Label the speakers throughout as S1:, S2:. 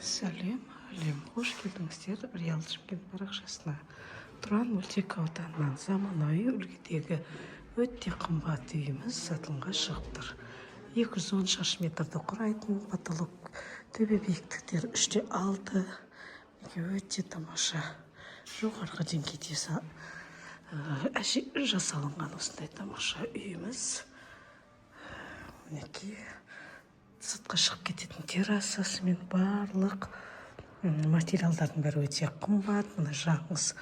S1: Сәлем, қош келдіңіздер Реал Шымкент парақшасына. Тұран мөлтек ауданынан заманауи үлгідегі өте қымбат үйіміз сатылымға шығып тұр. 210 шаршы метрді құрайтын, потолок төбе биіктіктері 3-6. Өте тамаша. Жоғарғы деңгейде жасалынған осындай тамаша үйіміз. Мінекей сыртқа шығып кететін террасасы мен барлық материалдардың бәрі өте қымбат. Мына жаңғыз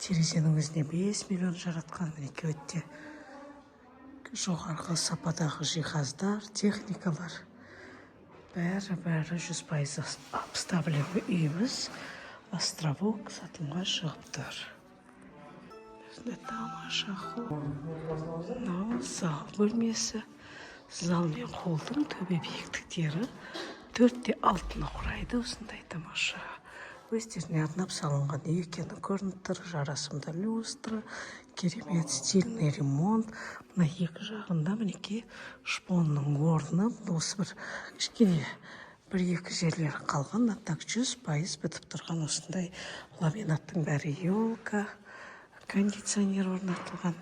S1: терезенің өзіне 5 миллион жаратқан. Мінекей өте жоғарғы сападағы жиһаздар, техникалар. Бәрі 100% обставленный үйіміз. Островок сатылымға шығып тұр. Тамаша холл. Мынау зал бөлмесі. Зал мен холлдың төбе биіктіктері 4-6-ны құрайды. Осындай тамаша. Өздеріне арнап салынған екені көрініп тұр. Жарасымды люстра, керемет стильный ремонт. Мына екі жағында мінекей шпонның орны. Осы бір кішкене 1-2 жерлері қалған. Так 100% бітіп тұрған осындай ламинаттың бәрі елка. Кондиционер орнатылған.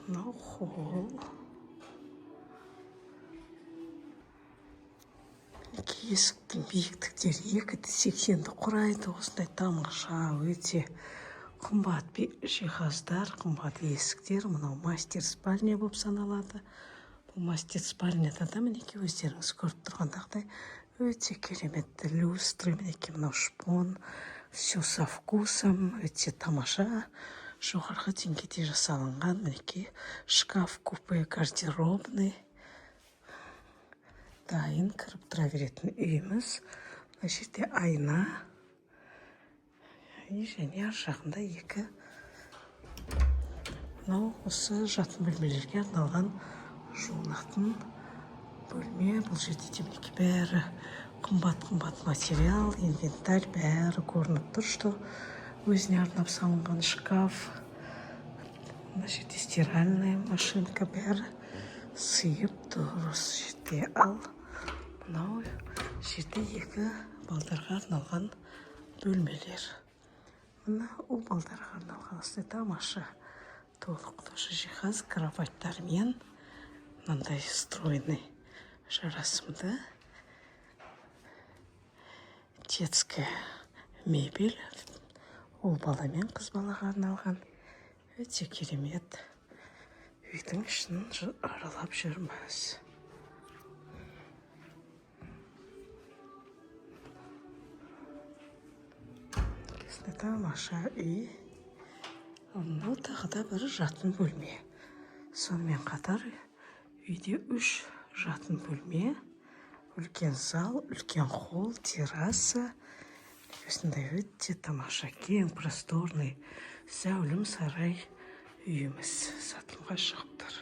S1: Мынау холл. Есіктің биіктіктері 2-80-ді құрайды. Осындай тамаша, өте қымбат жиһаздар, қымбат есіктер. Мынау мастер спальня болып саналады. Бұл мастер спальняда да мінекей өздеріңіз көріп тұрғандағыдай өте кереметті люстры, мінекей мынау шпон. Все со вкусом, өте тамаша. Жоғарғы деңгейде жасалынған мінекей шкаф, купе, гардеробный. Дайын кіріп тұра беретін үйіміз. Мына жерде айна. Және ар жағында 2. Мынау осы жатын бөлмелерге арналған жуынатын бөлме. Бұл жерде де мінекей бәрі қымбат материал, инвентарь бәрі көрініп тұр, что өзіне арнап салынған шкаф. Мына жерде стиральная машинка бәрі сыйып тұр. Осы жерде ал мынау жерде 2 балдарға арналған бөлмелер. Мына ол балдарға арналған осындай тамаша толықтырушы жиһаз, кроваттармен мынандай стройный, жарасымды детская мебель. Ол бала мен қыз балаға арналған. Өте керемет. Үйдің ішін аралап жүрміз. Тамаша үй. Мынау тағы да бір жатын бөлме. Сонымен қатар үйде 3 жатын бөлме, үлкен зал, үлкен холл, терраса. Осындай өте тамаша, кең, просторный, зәулім сарай үйіміз сатылымға шығып тұр.